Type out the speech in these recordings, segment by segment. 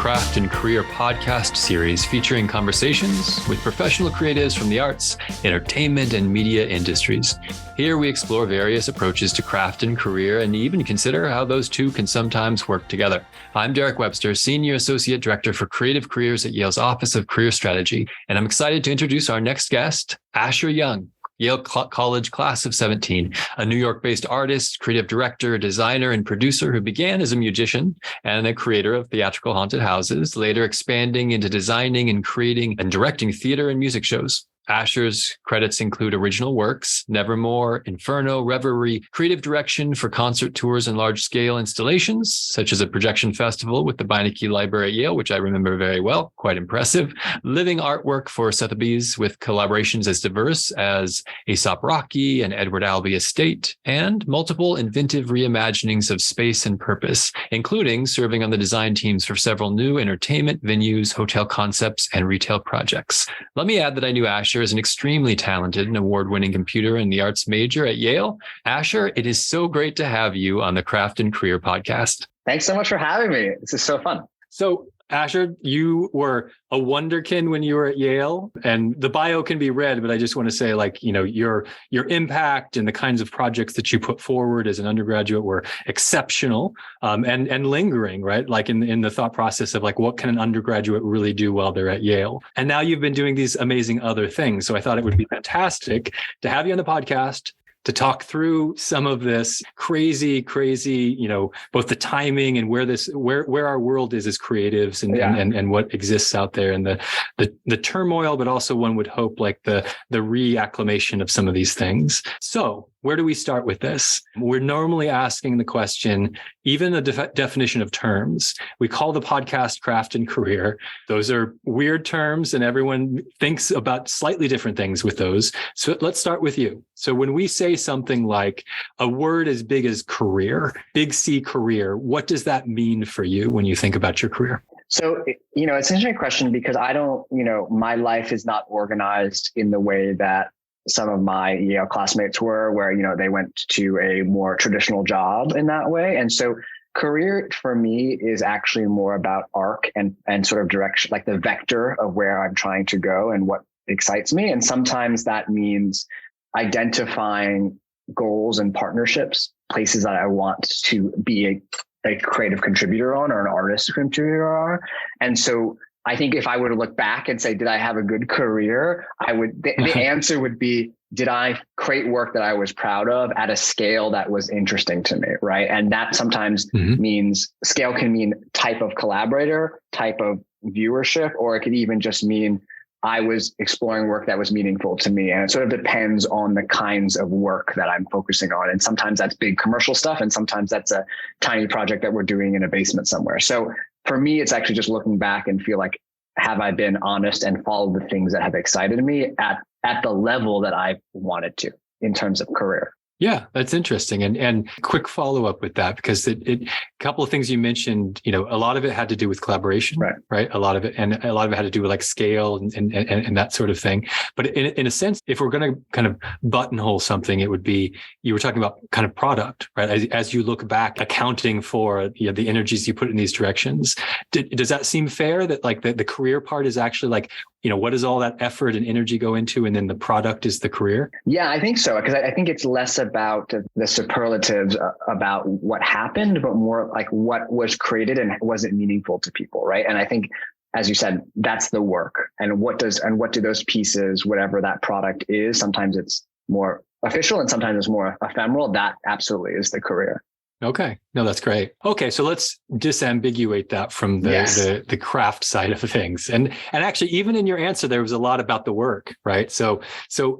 Craft and Career podcast series featuring conversations with professional creatives from the arts, entertainment, and media industries. Here we explore various approaches to craft and career and even consider how those two can sometimes work together. I'm Derek Webster, Senior Associate Director for Creative Careers at Yale's Office of Career Strategy, and I'm excited to introduce our next guest, Asher Young. Yale College class of 17, a New York-based artist, creative director, designer, and producer who began as a musician and a creator of theatrical haunted houses, later expanding into designing and creating and directing theater and music shows. Asher's credits include original works, Nevermore, Inferno, Reverie, creative direction for concert tours and large-scale installations, such as a projection festival with the Beinecke Library at Yale, which I remember very well, quite impressive, living artwork for Sotheby's with collaborations as diverse as Aesop Rocky and Edward Albee Estate, and multiple inventive reimaginings of space and purpose, including serving on the design teams for several new entertainment venues, hotel concepts, and retail projects. Let me add that I knew Asher is an extremely talented and award-winning computer and the arts major at Yale. Asher, it is so great to have you on the Craft and Career podcast. Thanks so much for having me. This is so fun. So, Asher, you were a wonderkin when you were at Yale, and the bio can be read, but I just want to say, your impact and the kinds of projects that you put forward as an undergraduate were exceptional, and lingering, right? Like in the thought process of what can an undergraduate really do while they're at Yale? And now you've been doing these amazing other things. So I thought it would be fantastic to have you on the podcast to talk through some of this crazy, both the timing and where our world is as creatives and what exists out there, and the turmoil, but also one would hope the reacclimation of some of these things. So where do we start with this? We're normally asking the question, even the definition of terms. We call the podcast Craft and Career. Those are weird terms, and everyone thinks about slightly different things with those. So let's start with you. So when we say something like a word as big as career, big C career, what does that mean for you when you think about your career? So, it's an interesting question because I don't, my life is not organized in the way that some of my Yale classmates were, where, they went to a more traditional job in that way. And so career for me is actually more about arc and sort of direction, like the vector of where I'm trying to go and what excites me. And sometimes that means identifying goals and partnerships, places that I want to be a creative contributor on or an artist contributor on. And so I think if I were to look back and say, did I have a good career? The answer would be, did I create work that I was proud of at a scale that was interesting to me, right? And that sometimes means scale can mean type of collaborator, type of viewership, or it could even just mean I was exploring work that was meaningful to me. And it sort of depends on the kinds of work that I'm focusing on. And sometimes that's big commercial stuff. And sometimes that's a tiny project that we're doing in a basement somewhere. So for me, it's actually just looking back and feel like, have I been honest and followed the things that have excited me at the level that I wanted to in terms of career? Yeah, that's interesting. And quick follow up with that, because a couple of things you mentioned, a lot of it had to do with collaboration, right? A lot of it had to do with scale and that sort of thing. But in a sense, if we're going to kind of buttonhole something, it would be, you were talking about kind of product, right? As you look back, accounting for the energies you put in these directions, does that seem fair that the career part is actually what does all that effort and energy go into, and then the product is the career? Yeah, I think so. Because I think it's less about the superlatives about what happened, but more like what was created and was it meaningful to people, right? And I think, as you said, that's the work. And what do those pieces, whatever that product is, sometimes it's more official and sometimes it's more ephemeral. That absolutely is the career. Okay. No, that's great. Okay. So let's disambiguate that from the craft side of things. And actually, even in your answer, there was a lot about the work, right? So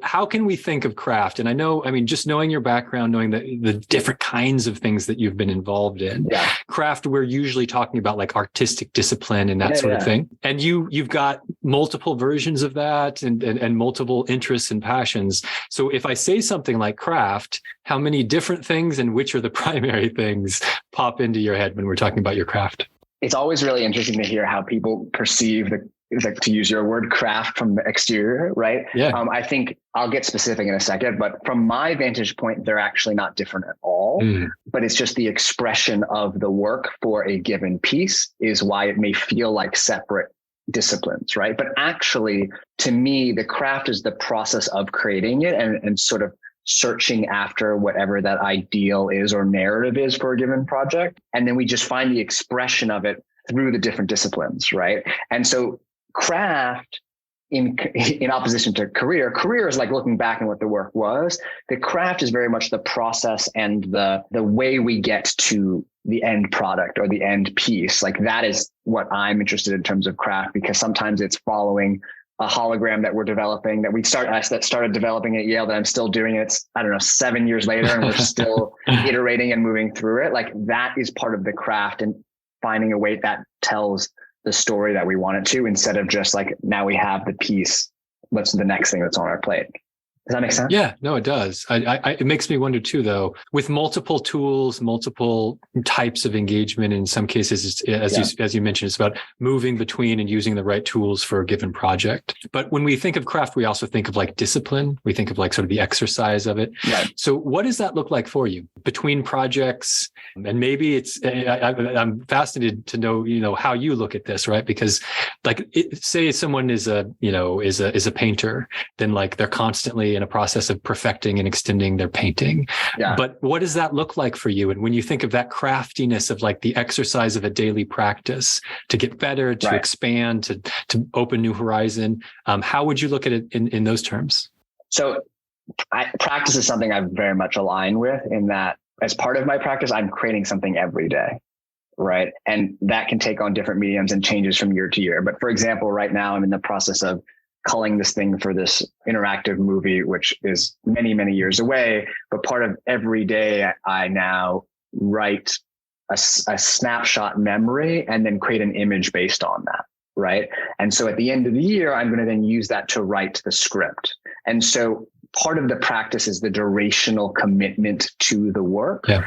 how can we think of craft? And just knowing your background, knowing the different kinds of things that you've been involved in, craft, we're usually talking about artistic discipline and that sort of thing. And you've got multiple versions of that and multiple interests and passions. So if I say something like craft, how many different things and which are the primary things pop into your head when we're talking about your craft? It's always really interesting to hear how people perceive like, to use your word, craft from the exterior, right? Yeah. I think I'll get specific in a second, but from my vantage point, they're actually not different at all. But it's just the expression of the work for a given piece is why it may feel like separate disciplines, right? But actually, to me, the craft is the process of creating it and sort of searching after whatever that ideal is or narrative is for a given project. And then we just find the expression of it through the different disciplines, right? And so craft, in opposition to career is like looking back on what the work was. The craft is very much the process and the way we get to the end product or the end piece. Like that is what I'm interested in terms of craft, because sometimes it's following a hologram that we're developing that started developing at Yale that I'm still doing. It's, I don't know, 7 years later, and we're still iterating and moving through it. Like that is part of the craft and finding a way that tells the story that we want it to, instead of just like, now we have the piece, what's the next thing that's on our plate? Does that make sense? Yeah, no, it does. It makes me wonder too, though, with multiple tools, multiple types of engagement. In some cases, as you mentioned, it's about moving between and using the right tools for a given project. But when we think of craft, we also think of like discipline. We think of like sort of the exercise of it. Right. So what does that look like for you between projects? And maybe I'm fascinated to know, how you look at this, right? Because like, say someone is a painter, then like they're constantly in a process of perfecting and extending their painting. Yeah. But what does that look like for you? And when you think of that craftiness of like the exercise of a daily practice to get better, to expand, to open new horizon, how would you look at it in those terms? So practice is something I'm very much aligned with, in that as part of my practice, I'm creating something every day. Right. And that can take on different mediums and changes from year to year. But for example, right now I'm in the process of culling this thing for this interactive movie, which is many, many years away. But part of every day, I now write a snapshot memory and then create an image based on that. Right. And so at the end of the year, I'm going to then use that to write the script. And so part of the practice is the durational commitment to the work. Yeah.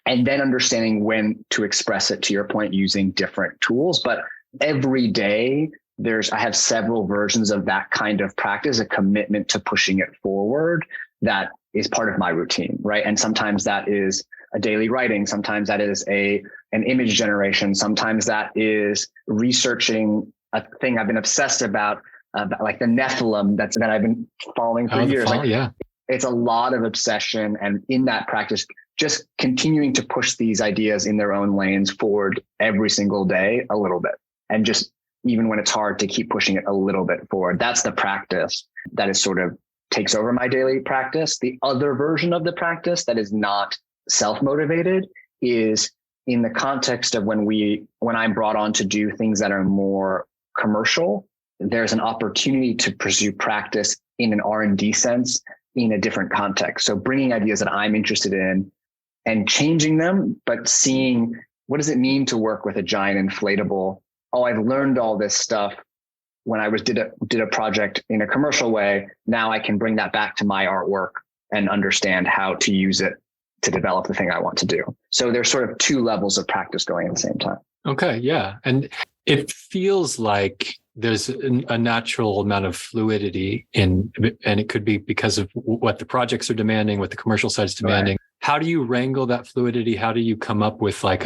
And then understanding when to express it, to your point, using different tools. But every day, I have several versions of that kind of practice, a commitment to pushing it forward that is part of my routine, right? And sometimes that is a daily writing. Sometimes that is an image generation. Sometimes that is researching a thing I've been obsessed about like the Nephilim that I've been following for years. It's a lot of obsession. And in that practice, just continuing to push these ideas in their own lanes forward every single day, a little bit. And just even when it's hard, to keep pushing it a little bit forward. That's the practice that is sort of takes over my daily practice. The other version of the practice that is not self-motivated is in the context of when I'm brought on to do things that are more commercial, there's an opportunity to pursue practice in an R&D sense in a different context. So bringing ideas that I'm interested in and changing them, but seeing what does it mean to work with a giant inflatable? Oh, I've learned all this stuff when I did a project in a commercial way. Now I can bring that back to my artwork and understand how to use it to develop the thing I want to do. So there's sort of two levels of practice going at the same time. Okay. Yeah. And it feels like there's a natural amount of fluidity and it could be because of what the projects are demanding, what the commercial side is demanding. Right. How do you wrangle that fluidity? How do you come up with like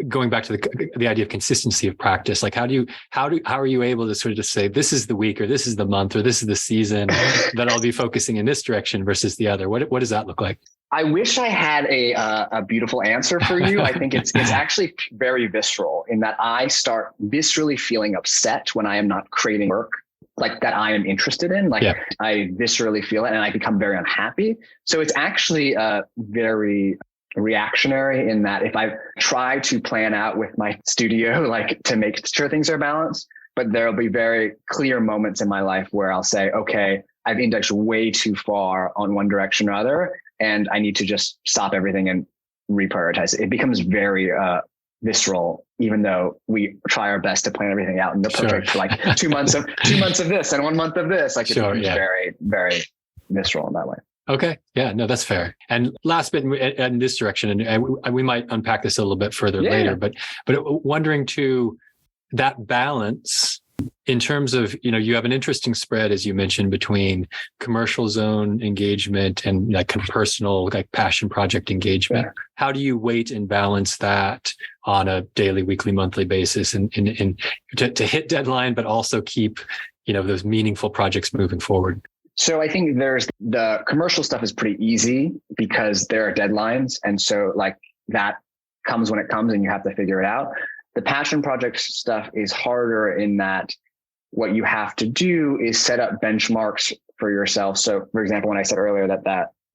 going back to the idea of consistency of practice? Like how are you able to sort of just say, this is the week or this is the month or this is the season that I'll be focusing in this direction versus the other? What does that look like? I wish I had a beautiful answer for you. I think it's actually very visceral in that I start viscerally feeling upset when I am not creating work like that I am interested in. I viscerally feel it and I become very unhappy. So it's actually very reactionary in that if I try to plan out with my studio, like to make sure things are balanced, but there'll be very clear moments in my life where I'll say, okay, I've indexed way too far on one direction or other, and I need to just stop everything and reprioritize it. It becomes very visceral, even though we try our best to plan everything out in the perfect, like 2 months of this and 1 month of this. Like it becomes very, very visceral in that way. Okay. Yeah, no, that's fair. And last bit in this direction, and we might unpack this a little bit further later, but wondering too, that balance in terms of, you have an interesting spread, as you mentioned, between commercial zone engagement and like kind of personal, like passion project engagement. Yeah. How do you weight and balance that on a daily, weekly, monthly basis and to hit deadline, but also keep, those meaningful projects moving forward? So I think there's the commercial stuff is pretty easy because there are deadlines. And so like that comes when it comes and you have to figure it out. The passion project stuff is harder in that what you have to do is set up benchmarks for yourself. So for example, when I said earlier that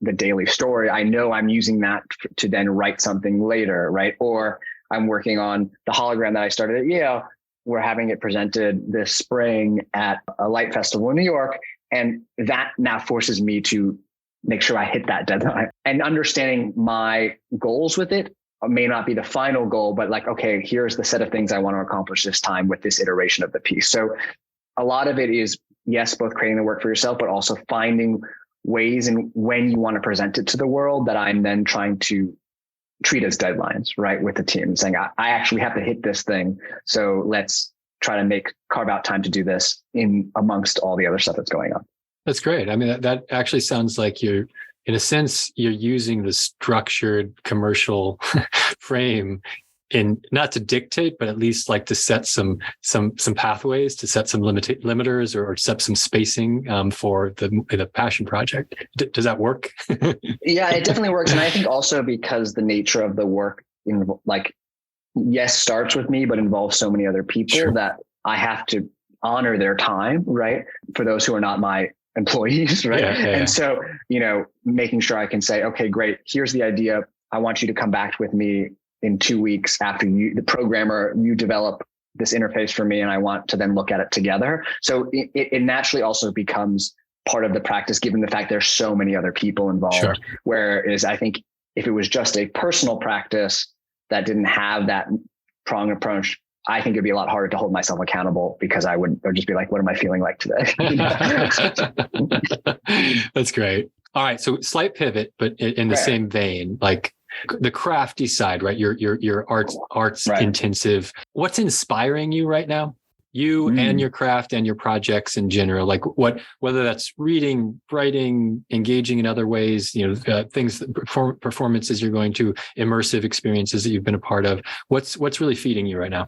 the daily story, I know I'm using that to then write something later, right? Or I'm working on the hologram that I started at Yale. We're having it presented this spring at a light festival in New York. And that now forces me to make sure I hit that deadline. And understanding my goals with it may not be the final goal, but like, okay, here's the set of things I want to accomplish this time with this iteration of the piece. So a lot of it is, yes, both creating the work for yourself, but also finding ways and when you want to present it to the world that I'm then trying to treat as deadlines, right? With the team saying, I actually have to hit this thing. So let's try to carve out time to do this in amongst all the other stuff that's going on. That's great. I mean, that actually sounds like in a sense, you're using the structured commercial frame in not to dictate, but at least like to set some pathways, to set some limiters or set some spacing for the passion project. Does that work? Yeah, it definitely works. And I think also because the nature of the work starts with me, but involves so many other people sure. that I have to honor their time, right? For those who are not my employees, right? Yeah. And so, making sure I can say, okay, great. Here's the idea. I want you to come back with me in 2 weeks after the programmer, you develop this interface for me and I want to then look at it together. So it naturally also becomes part of the practice, given the fact there's so many other people involved. Sure. Whereas I think if it was just a personal practice that didn't have that prong approach, I think it'd be a lot harder to hold myself accountable because I would just be like, what am I feeling like today? That's great. All right. So slight pivot, but in the same vein, like the crafty side, right? Your arts right. intensive. What's inspiring you right now? You and your craft and your projects in general, like whether that's reading, writing, engaging in other ways, things, performances you're going to, immersive experiences that you've been a part of. What's really feeding you right now?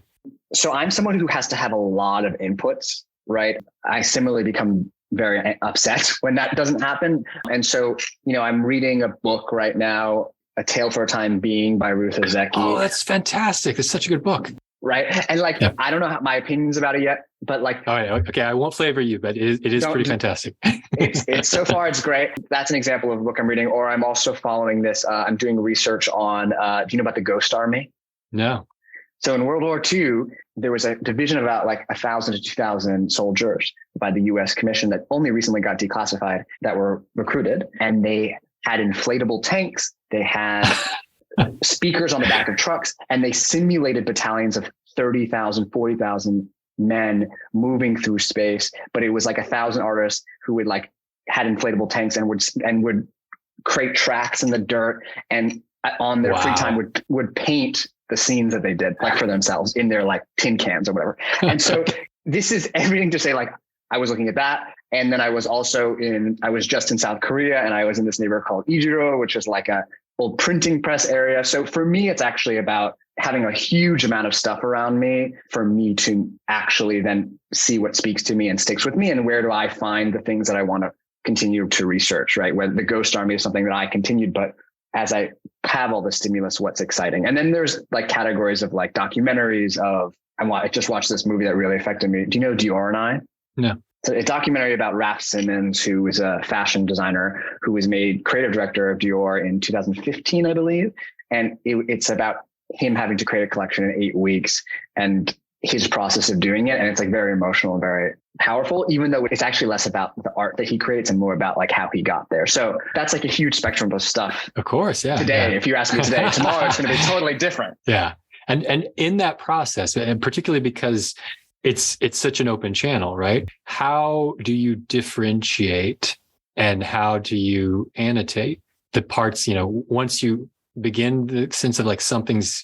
So I'm someone who has to have a lot of inputs, right? I similarly become very upset when that doesn't happen. And so, I'm reading a book right now, A Tale for a Time Being by Ruth Ozeki. Oh, that's fantastic. It's such a good book. Right. And I don't know my opinions about it yet, but all right. Okay. I won't flavor you, but it is pretty fantastic. it's so far, it's great. That's an example of a book I'm reading, or I'm also following this. I'm doing research on, do you know about the Ghost Army? No. So in World War II, there was a division of about 1,000 to 2,000 soldiers by the U.S. Commission that only recently got declassified that were recruited, and they had inflatable tanks. They had speakers on the back of trucks, and they simulated battalions of 30,000, 40,000 men moving through space. But it was 1,000 artists who would had inflatable tanks and would create tracks in the dirt, and on their free time would paint the scenes that they did for themselves in their tin cans or whatever. And so this is everything to say, I was looking at that. And then I was just in South Korea, and I was in this neighborhood called Ijiro, which is a old printing press area. So for me, it's actually about having a huge amount of stuff around me for me to actually then see what speaks to me and sticks with me. And where do I find the things that I want to continue to research, right? Where the Ghost Army is something that I continued, but as I have all the stimulus, what's exciting. And then there's categories of documentaries of, I just watched this movie that really affected me. Do you know Dior and I? No. So a documentary about Raf Simons, who is a fashion designer who was made creative director of Dior in 2015, I believe. And it's about him having to create a collection in 8 weeks and his process of doing it. And it's very emotional and very powerful, even though it's actually less about the art that he creates and more about how he got there. So that's a huge spectrum of stuff. Of course. Yeah. Today, yeah. If you ask me today, tomorrow, it's going to be totally different. Yeah. And in that process, and particularly because it's such an open channel, right? How do you differentiate and how do you annotate the parts, once you begin the sense of like something's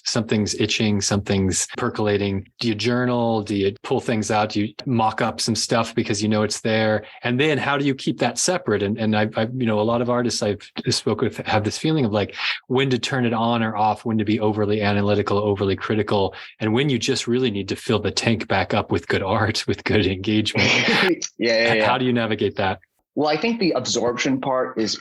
itching, something's percolating? Do you journal? Do you pull things out? Do you mock up some stuff because you know it's there? And then how do you keep that separate? And I a lot of artists I've spoken with have this feeling of like when to turn it on or off, when to be overly analytical, overly critical, and when you just really need to fill the tank back up with good art, with good engagement. Yeah. How do you navigate that? Well, I think the absorption part is,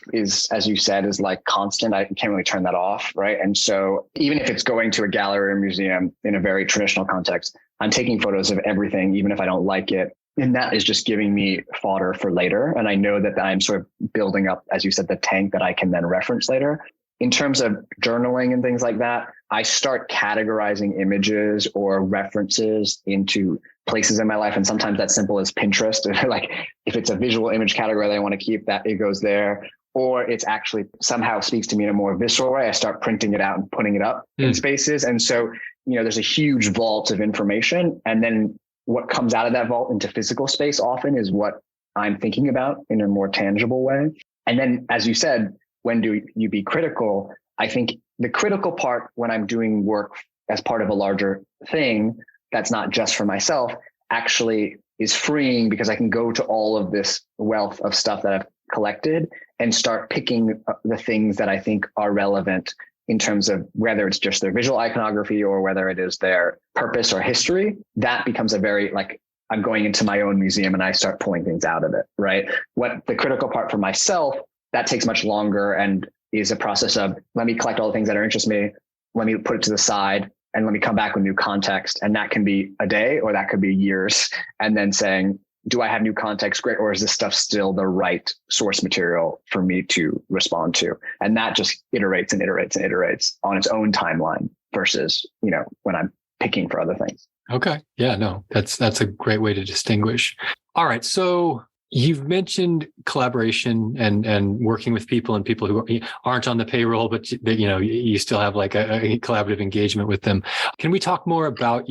as you said, is like constant. I can't really turn that off. Right. And so even if it's going to a gallery or museum in a very traditional context, I'm taking photos of everything, even if I don't like it. And that is just giving me fodder for later. And I know that I'm sort of building up, as you said, the tank that I can then reference later. In terms of journaling and things like that, I start categorizing images or references into places in my life. And sometimes that's simple as Pinterest. Like if it's a visual image category that I want to keep, that it goes there. Or it's actually somehow speaks to me in a more visceral way. I start printing it out and putting it up in spaces. And so, there's a huge vault of information. And then what comes out of that vault into physical space often is what I'm thinking about in a more tangible way. And then, as you said, when do you be critical? I think the critical part when I'm doing work as part of a larger thing that's not just for myself actually is freeing, because I can go to all of this wealth of stuff that I've collected and start picking the things that I think are relevant in terms of whether it's just their visual iconography or whether it is their purpose or history. That becomes a very I'm going into my own museum and I start pulling things out of it, right? What the critical part for myself, that takes much longer and is a process of, let me collect all the things that are interest me. Let me put it to the side and let me come back with new context. And that can be a day or that could be years. And then saying, do I have new context? Great. Or is this stuff still the right source material for me to respond to? And that just iterates and iterates and iterates on its own timeline versus, when I'm picking for other things. Okay. Yeah, no, that's a great way to distinguish. All right. So you've mentioned collaboration and working with people and people who aren't on the payroll, but you still have like a collaborative engagement with them. Can we talk more about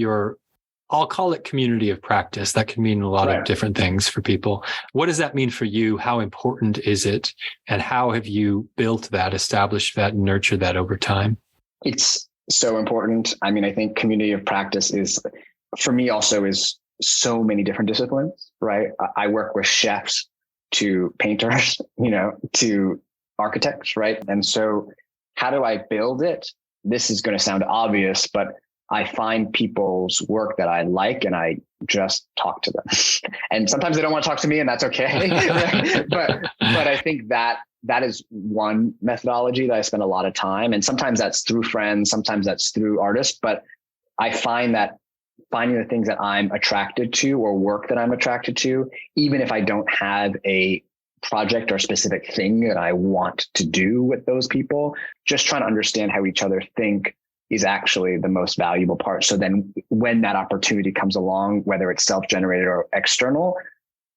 I'll call it community of practice. That can mean a lot of different things for people. What does that mean for you? How important is it? And how have you built that, established that, and nurtured that over time? It's so important. I mean, I think community of practice is, for me also, is so many different disciplines, right? I work with chefs to painters, to architects, right? And so how do I build it? This is going to sound obvious, but I find people's work that I like and I just talk to them. And sometimes they don't want to talk to me, and that's okay. but I think that is one methodology that I spend a lot of time. And sometimes that's through friends, sometimes that's through artists. But I find that finding the things that I'm attracted to or work that I'm attracted to, even if I don't have a project or specific thing that I want to do with those people, just trying to understand how each other think is actually the most valuable part. So then when that opportunity comes along, whether it's self-generated or external,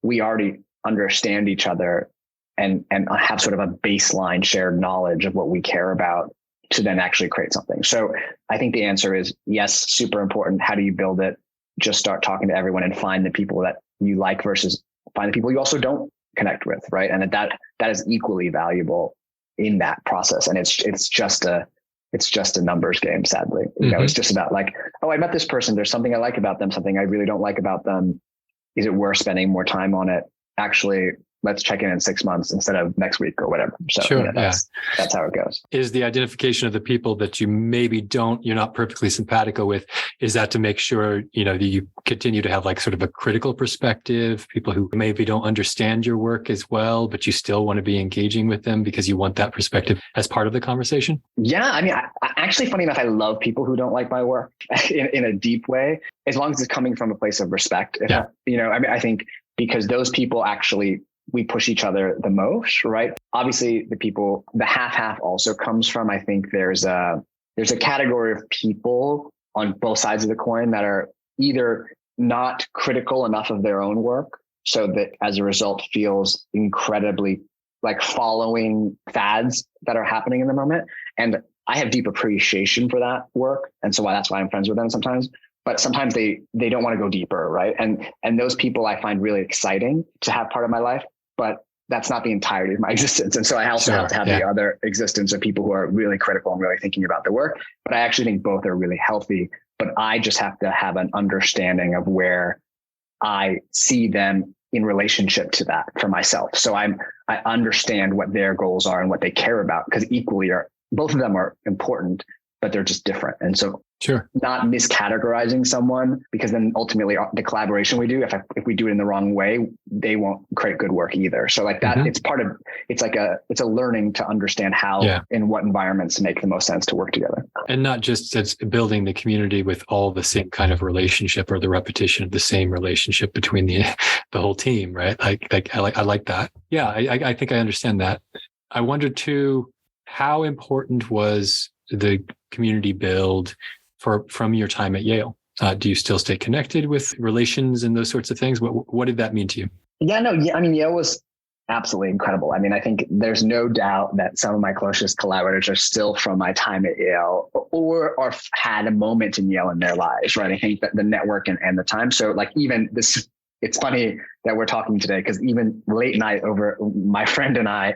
we already understand each other and have sort of a baseline shared knowledge of what we care about to then actually create something. So I think the answer is yes, super important. How do you build it? Just start talking to everyone and find the people that you like versus find the people you also don't connect with, right? And that is equally valuable in that process. And it's just a numbers game, sadly. It's just about like, oh, I met this person. There's something I like about them, something I really don't like about them. Is it worth spending more time on it? Actually, let's check in 6 months instead of next week or whatever. So sure, that's how it goes. Is the identification of the people that you maybe you're not perfectly simpatico with, is that to make sure, that you continue to have like sort of a critical perspective, people who maybe don't understand your work as well, but you still want to be engaging with them because you want that perspective as part of the conversation? Yeah. I mean, I actually, funny enough, I love people who don't like my work in a deep way, as long as it's coming from a place of respect. I think because those people actually, we push each other the most, right? Obviously, the half also comes from, I think there's a category of people on both sides of the coin that are either not critical enough of their own work, so that as a result feels incredibly like following fads that are happening in the moment. And I have deep appreciation for that work. And so that's why I'm friends with them sometimes. But sometimes they don't want to go deeper, right? And those people I find really exciting to have part of my life. But that's not the entirety of my existence. And so I also have to have the other existence of people who are really critical and really thinking about the work. But I actually think both are really healthy, but I just have to have an understanding of where I see them in relationship to that for myself. So I understand what their goals are and what they care about, because both of them are important, but they're just different. And so not miscategorizing someone, because then ultimately the collaboration we do, if we do it in the wrong way, they won't create good work either. So like that, it's a learning to understand how in what environments make the most sense to work together. And not just it's building the community with all the same kind of relationship or the repetition of the same relationship between the whole team, right? I like that. Yeah, I think I understand that. I wondered too, how important was the community build from your time at Yale? Do you still stay connected with relations and those sorts of things? What did that mean to you? Yale was absolutely incredible. I mean, I think there's no doubt that some of my closest collaborators are still from my time at Yale or had a moment in Yale in their lives, right? I think that the network and the time. So like even this, it's funny that we're talking today, because even late night over, my friend and I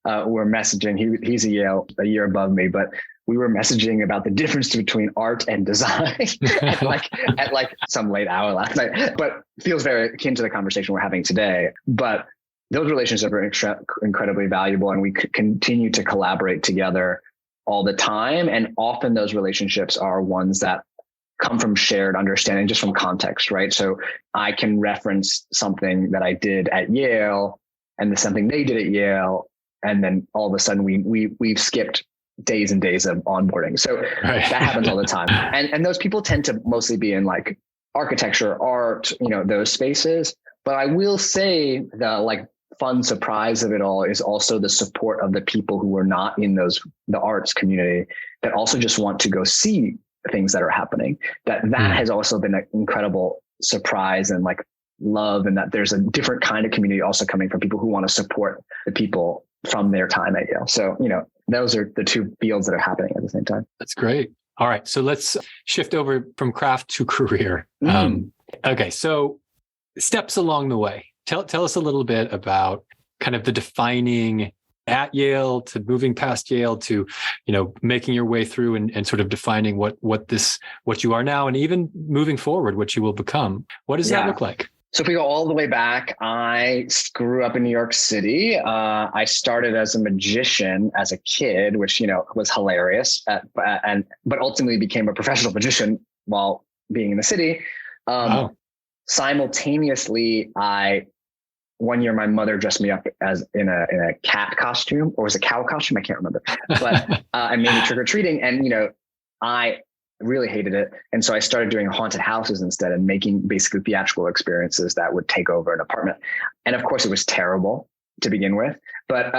were messaging. He's a Yale, a year above me, but we were messaging about the difference between art and design at some late hour last night, but feels very akin to the conversation we're having today. But those relationships are incredibly valuable, and we continue to collaborate together all the time. And often those relationships are ones that come from shared understanding, just from context, right? So I can reference something that I did at Yale and something they did at Yale, and then all of a sudden we've skipped days and days of onboarding. So that happens all the time. And those people tend to mostly be in like architecture, art, those spaces. But I will say the like fun surprise of it all is also the support of the people who are not in the arts community that also just want to go see things that are happening. That has also been an incredible surprise and like love, and that there's a different kind of community also coming from people who want to support the people from their time at Yale. So, those are the two fields that are happening at the same time. That's great. All right. So let's shift over from craft to career. Okay. So steps along the way. Tell us a little bit about kind of the defining at Yale to moving past Yale to, making your way through and sort of defining what you are now, and even moving forward, what you will become. What does that look like? So if we go all the way back, I grew up in New York City. I started as a magician as a kid, which, was hilarious, but ultimately became a professional magician while being in the city. Wow. Simultaneously, one year my mother dressed me up as in a cat costume, or was it a cow costume? I can't remember, but I made me trick-or-treating, and, I really hated it. And so I started doing haunted houses instead and making basically theatrical experiences that would take over an apartment. And of course it was terrible to begin with, but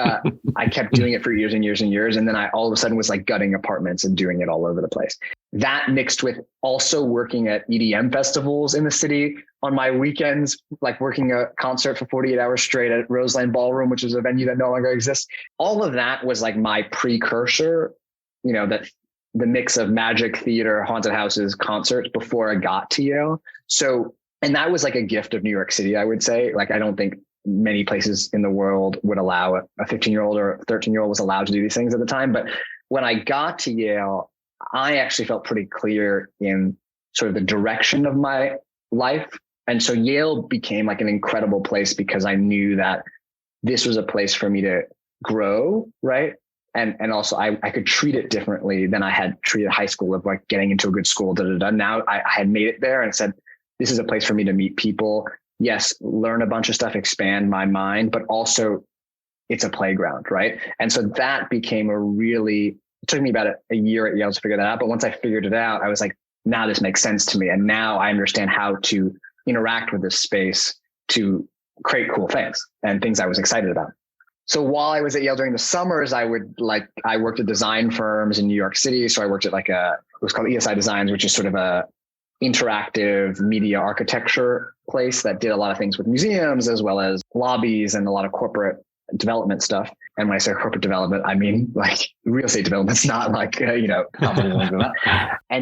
I kept doing it for years and years and years. And then I all of a sudden was like gutting apartments and doing it all over the place. That mixed with also working at EDM festivals in the city on my weekends, like working a concert for 48 hours straight at Roseland Ballroom, which is a venue that no longer exists. All of that was like my precursor, that the mix of magic, theater, haunted houses, concerts before I got to Yale. So, and that was like a gift of New York City, I would say. Like, I don't think many places in the world would allow a 15-year-old or a 13-year-old was allowed to do these things at the time. But when I got to Yale, I actually felt pretty clear in sort of the direction of my life. And so Yale became like an incredible place because I knew that this was a place for me to grow, right? And also I could treat it differently than I had treated high school, of like getting into a good school. Now I had made it there and said, this is a place for me to meet people. Yes, learn a bunch of stuff, expand my mind, but also it's a playground, right? And so that became it took me about a year at Yale to figure that out. But once I figured it out, I was like, now this makes sense to me. And now I understand how to interact with this space to create cool things and things I was excited about. So while I was at Yale during the summers, I worked at design firms in New York City. So I worked at it was called ESI Designs, which is sort of a interactive media architecture place that did a lot of things with museums as well as lobbies and a lot of corporate development stuff. And when I say corporate development, I mean like real estate development's not like, And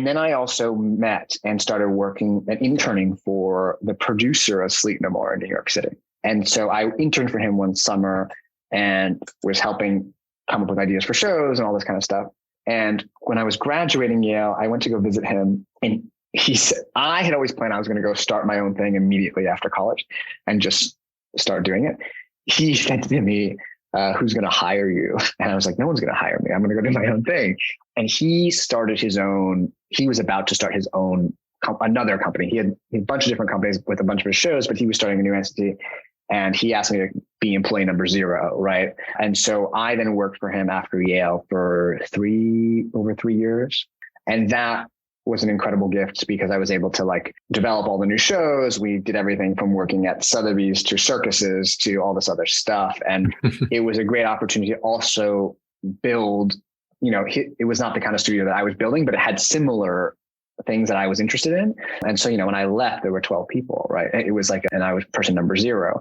then I also met and started working and interning for the producer of Sleep No More in New York City. And so I interned for him one summer and was helping come up with ideas for shows and all this kind of stuff. And when I was graduating Yale, I went to go visit him, and he said, I had always planned I was going to go start my own thing immediately after college and just start doing it. He said to me, who's going to hire you? And I was like, no one's going to hire me. I'm going to go do my own thing. And he was about to start his own, another company. He had a bunch of different companies with a bunch of his shows, but he was starting a new entity. And he asked me to be employee number 0, right? And so I then worked for him after Yale for over 3 years. And that was an incredible gift because I was able to like develop all the new shows. We did everything from working at Sotheby's to circuses to all this other stuff. And it was a great opportunity to also build, it was not the kind of studio that I was building, but it had similar things that I was interested in. And so, when I left, there were 12 people, right? It was like, and I was person number 0.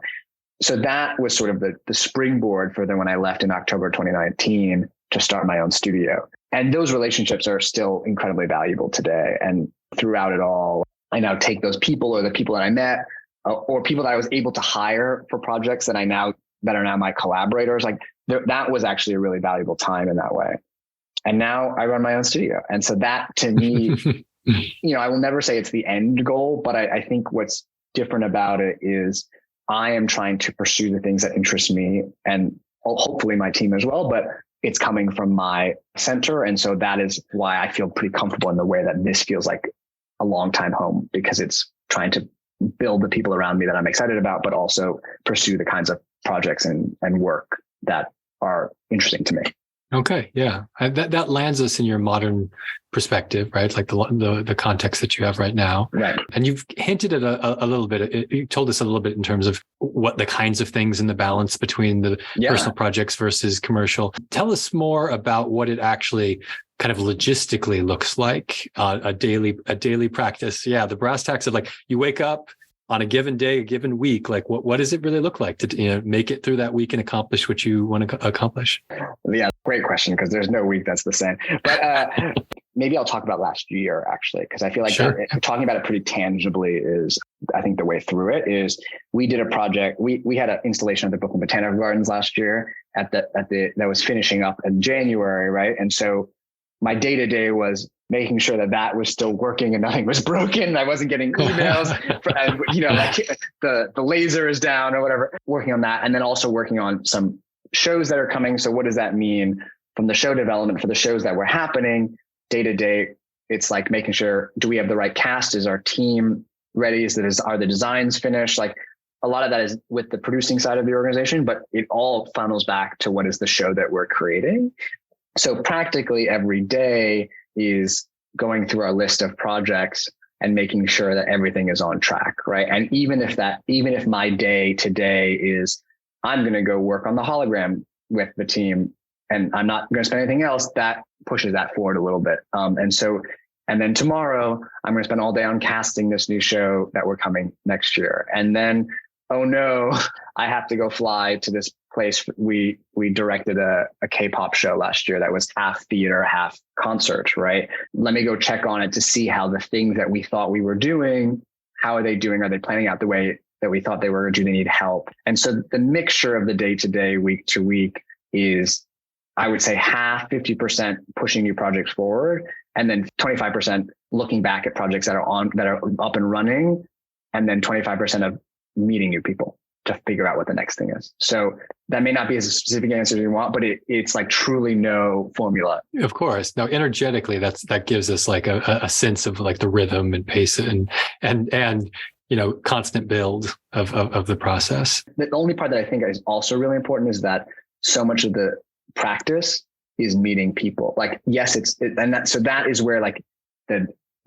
So that was sort of the springboard for then when I left in October 2019 to start my own studio. And those relationships are still incredibly valuable today. And throughout it all, I now take those people or the people that I met or people that I was able to hire for projects that are now my collaborators. Like that was actually a really valuable time in that way. And now I run my own studio. And so that to me, I will never say it's the end goal, but I think what's different about it is I am trying to pursue the things that interest me and hopefully my team as well, but it's coming from my center. And so that is why I feel pretty comfortable in the way that this feels like a long time home, because it's trying to build the people around me that I'm excited about, but also pursue the kinds of projects and work that are interesting to me. Okay. Yeah. That lands us in your modern perspective, right? Like the context that you have right now. Right. And you've hinted at a little bit, you told us a little bit in terms of what the kinds of things and the balance between the personal projects versus commercial. Tell us more about what it actually kind of logistically looks like, a daily practice. Yeah. The brass tacks of like, you wake up on a given day, a given week, like what does it really look like to make it through that week and accomplish what you want to accomplish? Yeah, great question, because there's no week that's the same. But maybe I'll talk about last year, actually, because I feel like talking about it pretty tangibly is, I think the way through it is we did a project. We had an installation at the Brooklyn Botanical Gardens last year that was finishing up in January, right? And so my day-to-day was making sure that was still working and nothing was broken. I wasn't getting emails, like the laser is down or whatever, working on that. And then also working on some shows that are coming. So what does that mean from the show development for the shows that were happening day to day? It's like making sure, do we have the right cast? Is our team ready? Are the designs finished? Like a lot of that is with the producing side of the organization, but it all funnels back to what is the show that we're creating. So practically every day is going through our list of projects and making sure that everything is on track, right? And even if my day today is, I'm going to go work on the hologram with the team and I'm not going to spend anything else, that pushes that forward a little bit. And then tomorrow I'm going to spend all day on casting this new show that we're coming next year. And then, oh no, I have to go fly to this place. We directed a K-pop show last year that was half theater, half concert, right? Let me go check on it to see how the things that we thought we were doing, how are they doing? Are they planning out the way that we thought they were? Do they need help? And so the mixture of the day-to-day, week-to-week is, I would say 50% pushing new projects forward, and then 25% looking back at projects that are up and running, and then 25% of meeting new people to figure out what the next thing is. So that may not be as a specific answer as you want, but it's like truly no formula. Of course. Now, energetically, that gives us like a sense of like the rhythm and pace and constant build of the process. The only part that I think is also really important is that so much of the practice is meeting people. Like, yes, that is where like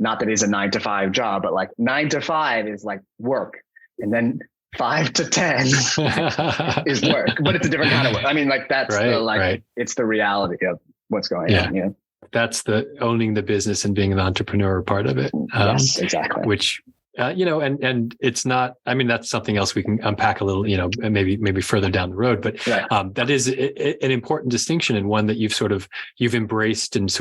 not that it's a 9 to 5 job, but like 9 to 5 is like work. And then 5 to 10 is work, but it's a different kind of work. I mean, like that's it's the reality of what's going on. Yeah. That's the owning the business and being an entrepreneur part of it. Yes, exactly. Which, and it's not, I mean, that's something else we can unpack a little, maybe further down the road, but that is an important distinction, and one that you've embraced and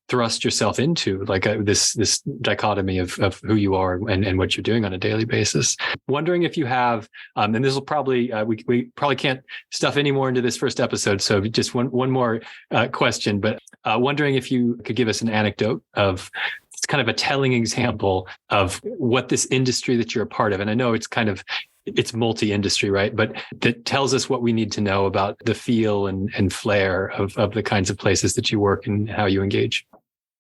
thrust yourself into, like this dichotomy of who you are and what you're doing on a daily basis. Wondering if you have, and this will probably, we probably can't stuff any more into this first episode. So just one more question, but wondering if you could give us an anecdote of, it's kind of a telling example of what this industry that you're a part of. And I know it's multi-industry, right? But that tells us what we need to know about the feel and flair of the kinds of places that you work and how you engage.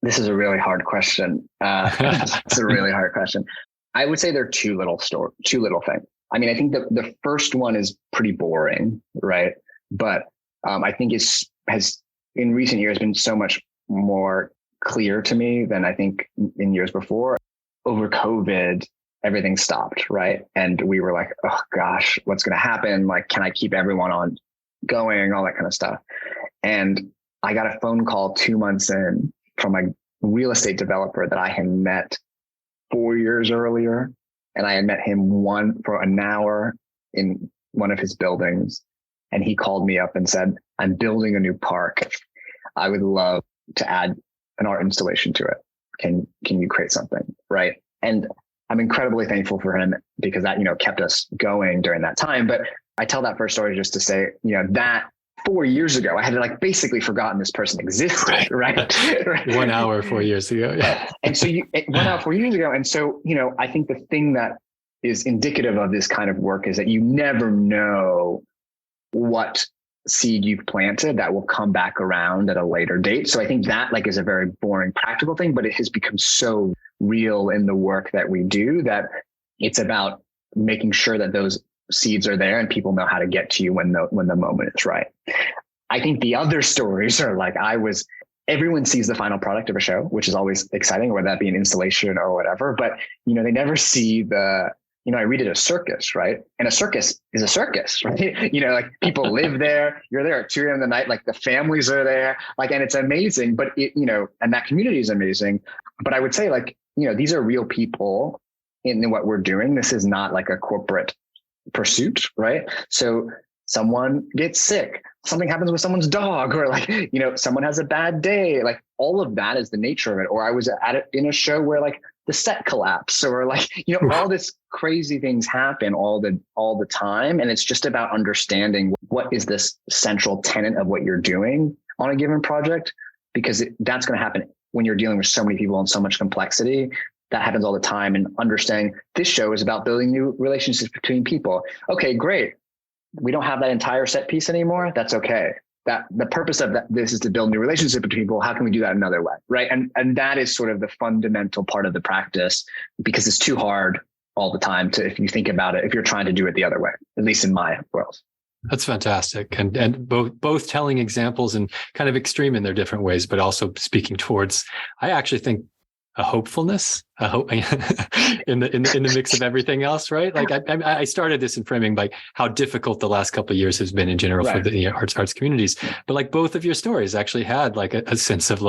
This is a really hard question. It's a really hard question. I would say there are two little things. I mean, I think the first one is pretty boring, right? But I think has in recent years been so much more clear to me than I think in years before. Over COVID, everything stopped, right? And we were like, oh gosh, what's going to happen? Like, can I keep everyone on going? All that kind of stuff. And I got a phone call 2 months in from a real estate developer that I had met 4 years earlier. And I had met him for an hour in one of his buildings. And he called me up and said, I'm building a new park. I would love to add an art installation to it. Can you create something? Right. And I'm incredibly thankful for him because that, kept us going during that time. But I tell that first story just to say, that 4 years ago, I had basically forgotten this person existed, right? 1 hour, 4 years ago. Yeah. And so 1 hour, 4 years ago. And so, I think the thing that is indicative of this kind of work is that you never know what seed you've planted that will come back around at a later date. So I think that is a very boring practical thing, but it has become so real in the work that we do that it's about making sure that those seeds are there and people know how to get to you when the moment is right. I think the other stories are everyone sees the final product of a show, which is always exciting, whether that be an installation or whatever, but they never see I read it a circus, right? And a circus is a circus, right? People live there, you're there at 2 a.m. in the night, the families are there, and it's amazing, but and that community is amazing. But I would say these are real people in what we're doing. This is not a corporate pursuit, right? So someone gets sick, something happens with someone's dog, or someone has a bad day, all of that is the nature of it. Or I was in a show where the set collapse, or all this crazy things happen all the time. And it's just about understanding what is this central tenet of what you're doing on a given project, because that's going to happen when you're dealing with so many people and so much complexity. That happens all the time. And understanding this show is about building new relationships between people. Okay, great. We don't have that entire set piece anymore. That's okay. That the purpose of this is to build new relationships between people. How can we do that another way? Right. And that is sort of the fundamental part of the practice, because it's too hard all the time if you think about it, if you're trying to do it the other way, at least in my world. That's fantastic. And both telling examples and kind of extreme in their different ways, but also speaking towards, I actually think, a hopefulness, in the mix of everything else, right? I started this in framing how difficult the last couple of years has been in general for the arts communities. But both of your stories actually had a sense of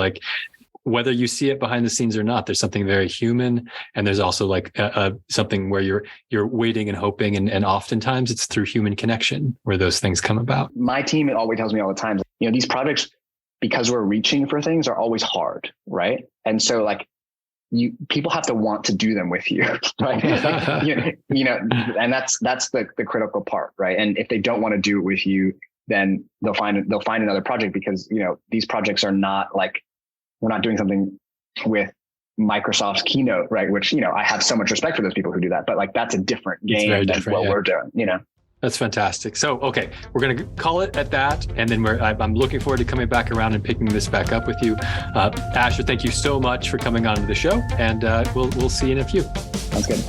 whether you see it behind the scenes or not, there's something very human, and there's also something where you're waiting and hoping, and oftentimes it's through human connection where those things come about. My team always tells me all the time, these projects, because we're reaching for things, are always hard, right? And so people have to want to do them with you, right? And that's the critical part, right? And if they don't want to do it with you, then they'll find another project, because these projects are not we're not doing something with Microsoft's Keynote, right? Which I have so much respect for those people who do that, but that's a different game than what we're doing. That's fantastic. So, okay, we're going to call it at that. And then I'm looking forward to coming back around and picking this back up with you. Asher, thank you so much for coming on to the show, and we'll see you in a few. Sounds good.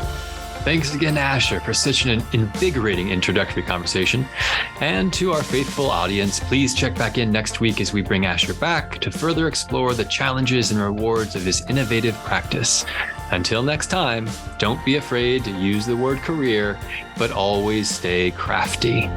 Thanks again to Asher for such an invigorating introductory conversation. And to our faithful audience, please check back in next week as we bring Asher back to further explore the challenges and rewards of his innovative practice. Until next time, don't be afraid to use the word career, but always stay crafty.